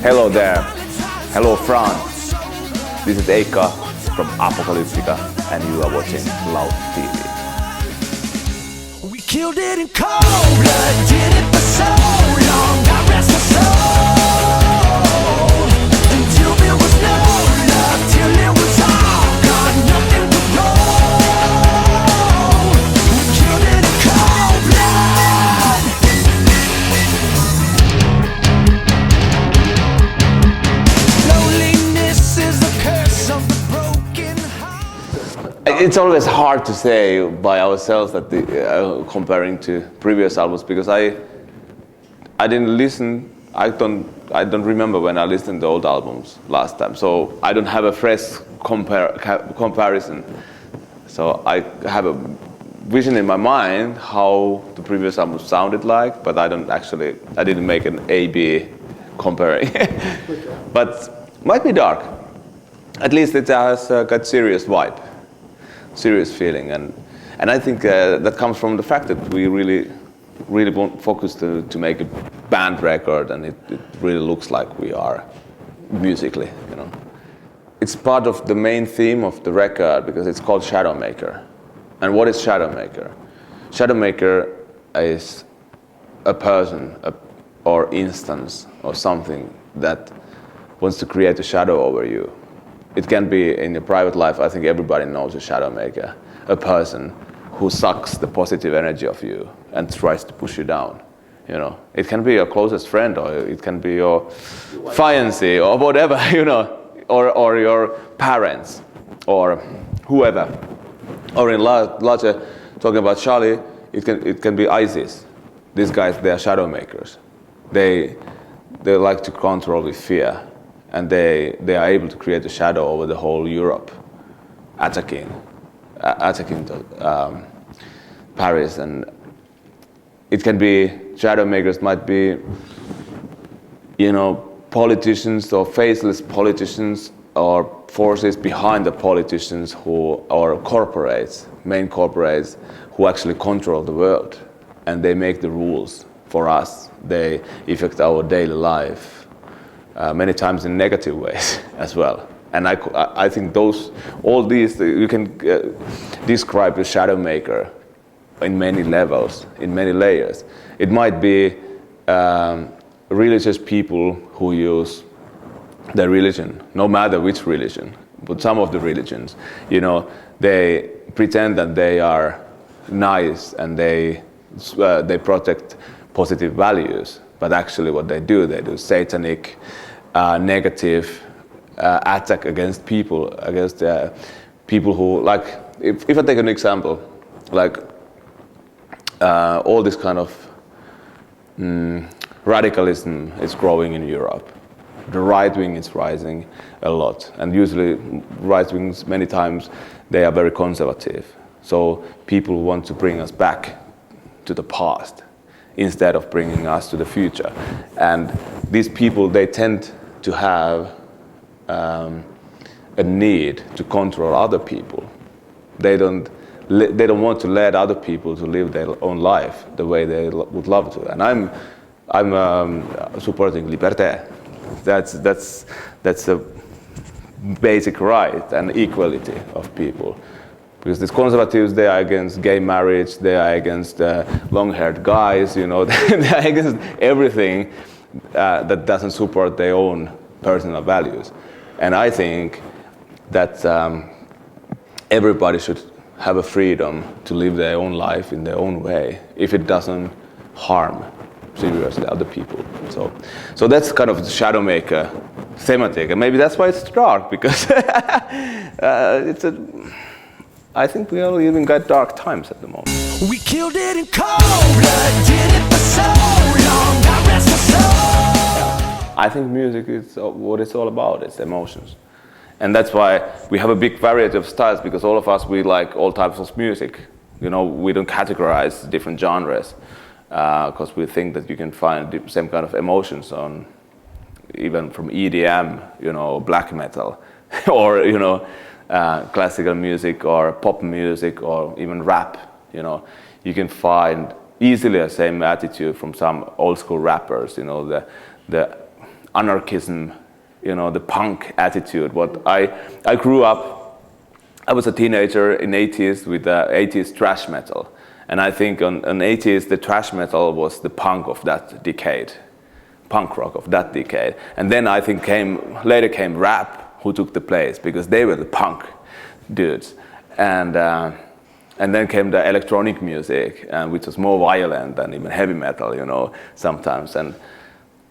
Hello there. Hello France. This is Eikka from APOCALYPTICA and you are watching Loud TV. We killed it in cold blood, did it for so long, I rest my soul. Until there was no love, till it was all gone, nothing to roll. We killed it in cold blood. Loneliness is the curse of the broken heart. It's always hard to say by ourselves that comparing to previous albums because I didn't listen. I don't remember when I listened to old albums last time, so I don't have a fresh comparison. So I have a vision in my mind how the previous album sounded like, but I didn't make an A/B comparing. But might be dark. At least it has got serious vibe, serious feeling, and I think that comes from the fact that we really want focus to make a band record, and it really looks like we are musically, you know. It's part of the main theme of the record because it's called Shadowmaker. And what is Shadowmaker? Shadowmaker is a person or instance or something that wants to create a shadow over you. It can be in your private life. I think everybody knows a Shadowmaker, a person who sucks the positive energy of you and tries to push you down. You know, it can be your closest friend, or it can be your fiancé, or whatever, you know, or your parents, or whoever. Or in larger, talking about Charlie, it can be ISIS. These guys, they are Shadowmakers. They like to control with fear, and they are able to create a shadow over the whole Europe, attacking Paris. And it can be Shadowmakers, might be, you know, politicians or faceless politicians or forces behind the politicians or corporates, main corporates who actually control the world, and they make the rules for us. They affect our daily life many times in negative ways as well. And I think all these you can describe the Shadowmaker in many levels, in many layers. It might be religious people who use their religion, no matter which religion, but some of the religions, you know, they pretend that they are nice and they protect positive values, but actually what they do satanic, negative attack against people who, like, if I take an example, like all this kind of radicalism is growing in Europe. The right wing is rising a lot, and usually right wings many times they are very conservative. So people want to bring us back to the past instead of bringing us to the future. And these people, they tend to have a need to control other people. They don't want to let other people to live their own life the way they would love to. And I'm supporting liberté. That's a basic right and equality of people. Because these conservatives, they are against gay marriage, they are against long-haired guys, you know, they are against everything that doesn't support their own personal values. And I think that everybody should have a freedom to live their own life in their own way, if it doesn't harm seriously other people. So that's kind of the Shadowmaker thematic, and maybe that's why it's dark, because I think we all even got dark times at the moment. We killed it in cold blood, did it for so long, I rest my soul. I think music is what it's all about. It's emotions. And that's why we have a big variety of styles, because all of us, we like all types of music. You know, we don't categorize different genres because we think that you can find the same kind of emotions on, even from EDM, you know, black metal, or, you know, classical music or pop music or even rap. You know, you can find easily the same attitude from some old school rappers. You know, the anarchism, the punk attitude. What I grew up, I was a teenager in 80s with 80s thrash metal. And I think on 80s, the thrash metal was the punk of that decade, punk rock of that decade. And then I think later came rap, who took the place, because they were the punk dudes. And then came the electronic music, which was more violent than even heavy metal, sometimes. And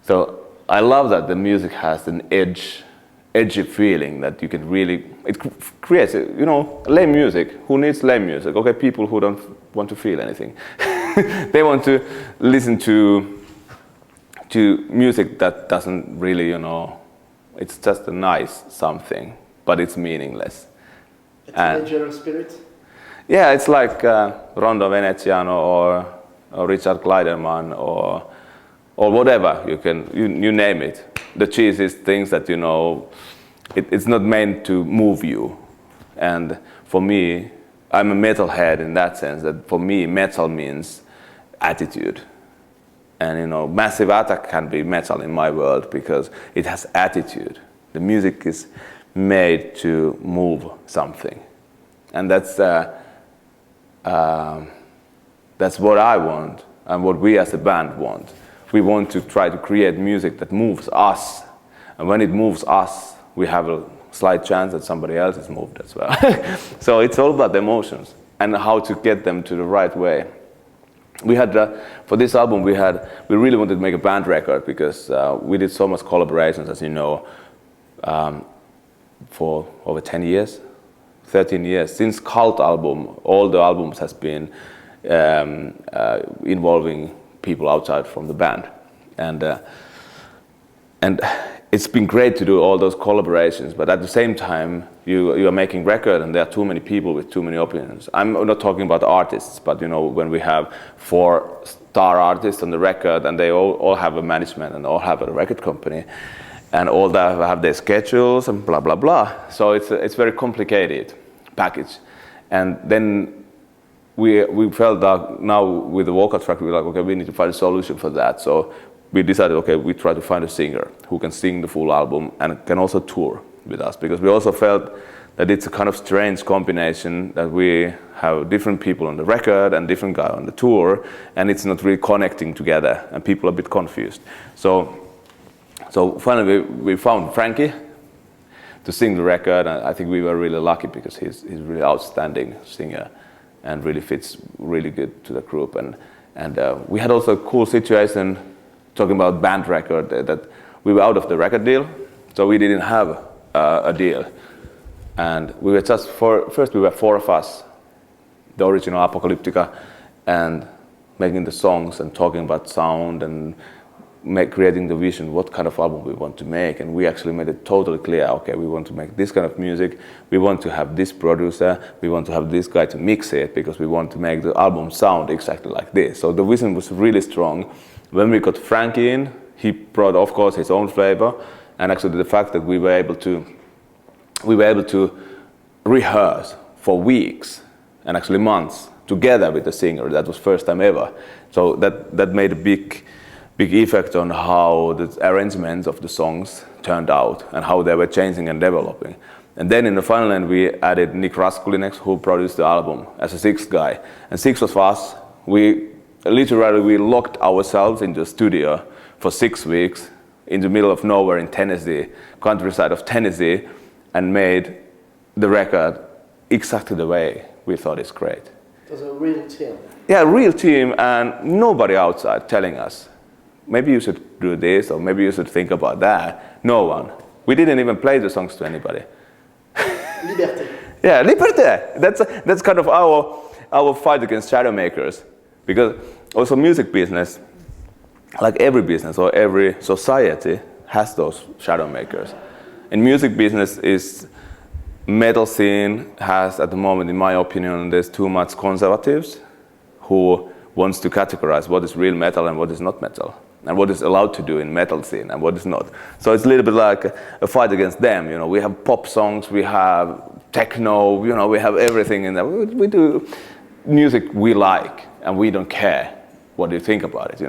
so I love that the music has an edgy feeling that you can really, it creates, lame music. Who needs lame music? Okay, people who don't want to feel anything. They want to listen to music that doesn't really, it's just a nice something, but it's meaningless. A teenager spirit? Yeah, it's like Rondo Veneziano or Richard Kleiderman or whatever, you name it. The cheesiest things that, it's not meant to move you. And for me, I'm a metalhead in that sense, that for me, metal means attitude. And, Massive Attack can be metal in my world because it has attitude. The music is made to move something. And that's what I want and what we as a band want. We want to try to create music that moves us. And when it moves us, we have a slight chance that somebody else is moved as well. So it's all about the emotions and how to get them to the right way. We had, for this album, we really wanted to make a band record because we did so much collaborations, as you know, for over 10 years, 13 years. Since Cult album, all the albums has been involving people outside from the band. And it's been great to do all those collaborations, but at the same time, you are making record and there are too many people with too many opinions. I'm not talking about artists, but when we have 4-star artists on the record and they all have a management and all have a record company and all that have their schedules and blah, blah, blah. So it's very complicated package. And then we felt that now with the vocal track, we were like, okay, we need to find a solution for that. So we decided, okay, we try to find a singer who can sing the full album and can also tour with us, because we also felt that it's a kind of strange combination that we have different people on the record and different guy on the tour, and it's not really connecting together, and people are a bit confused. So finally we found Frankie to sing the record, and I think we were really lucky because he's a really outstanding singer and really fits really good to the group. And we had also a cool situation talking about band record, that we were out of the record deal, so we didn't have a deal. And we were first we were 4 of us, the original APOCALYPTICA, and making the songs and talking about sound and creating the vision, what kind of album we want to make. And we actually made it totally clear, okay, we want to make this kind of music, we want to have this producer, we want to have this guy to mix it, because we want to make the album sound exactly like this. So the vision was really strong. When we got Frankie in, he brought, of course, his own flavor, and actually the fact that we were able to rehearse for weeks and actually months together with the singer. That was first time ever. So that made a big effect on how the arrangements of the songs turned out and how they were changing and developing. And then in the final end, we added Nick Raskulinec, who produced the album, as a 6th guy. And 6 of us, we locked ourselves into a studio for 6 weeks in the middle of nowhere in Tennessee, countryside of Tennessee, and made the record exactly the way we thought it's great. It was a real team. Yeah, a real team, and nobody outside telling us, maybe you should do this, or maybe you should think about that. No one. We didn't even play the songs to anybody. Liberté. Yeah, liberté. That's kind of our fight against Shadowmakers. Because also music business, like every business or every society, has those Shadowmakers. And music business metal scene has, at the moment, in my opinion, there's too much conservatives who wants to categorize what is real metal and what is not metal, and what is allowed to do in metal scene and what is not. So it's a little bit like a fight against them. We have pop songs, we have techno, we have everything in there. We do music we like, and we don't care what you think about it.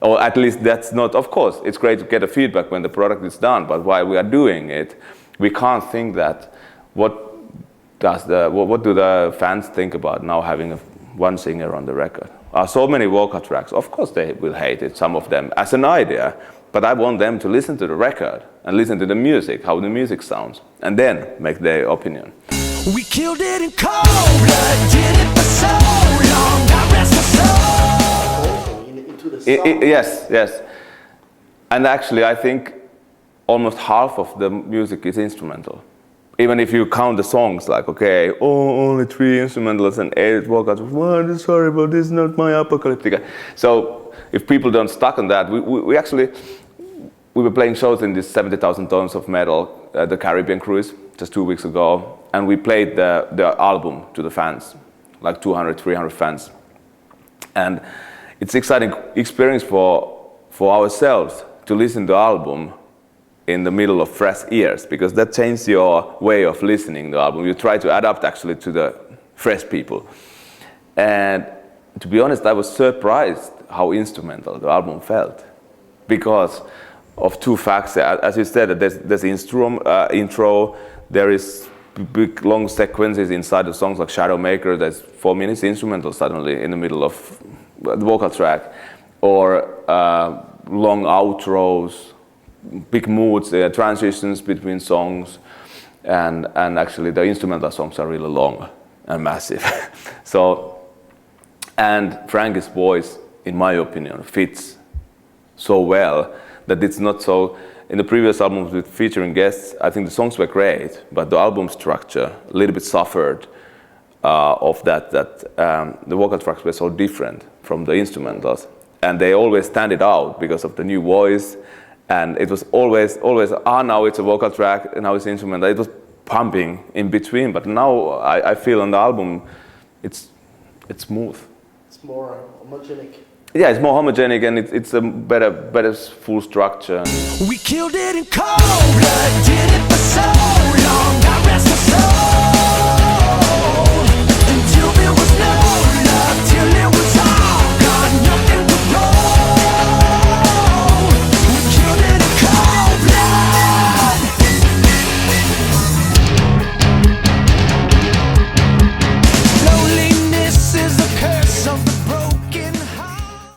Or at least that's not, of course, it's great to get a feedback when the product is done, but while we are doing it, we can't think that what do the fans think about now having one singer on the record? Are so many vocal tracks? Of course they will hate it, some of them, as an idea, but I want them to listen to the record and listen to the music, how the music sounds, and then make their opinion. We killed it in cold blood, did it for so long, God rest my soul. Into the song. Yes. And actually, I think almost half of the music is instrumental. Even if you count the songs, like, okay, only 3 instrumentals and 8 vocals, well, sorry, but this is not my APOCALYPTICA. So if people don't stuck on that, we were playing shows in this 70,000 Tons of Metal, the Caribbean cruise, just 2 weeks ago, and we played the album to the fans, like 200, 300 fans. And it's exciting experience for ourselves to listen to the album in the middle of fresh ears, because that changes your way of listening to the album. You try to adapt actually to the fresh people. And to be honest, I was surprised how instrumental the album felt, because of 2 facts. As you said, there's intro, there is big long sequences inside the songs like Shadowmaker, there's 4 minutes instrumental suddenly in the middle of the vocal track, or long outros, big moods, transitions between songs, and actually the instrumental songs are really long and massive. And Frankie's voice, in my opinion, fits so well that it's not so. In the previous albums with featuring guests, I think the songs were great, but the album structure a little bit suffered of that the vocal tracks were so different from the instrumentals, and they always stand it out because of the new voice, and it was always now it's a vocal track and now it's instrumental. It was pumping in between, but now I feel on the album it's smooth. It's more homogenic. Yeah, it's more homogenic, and it's a better full structure. We killed it in cold blood, did it for so long, God rest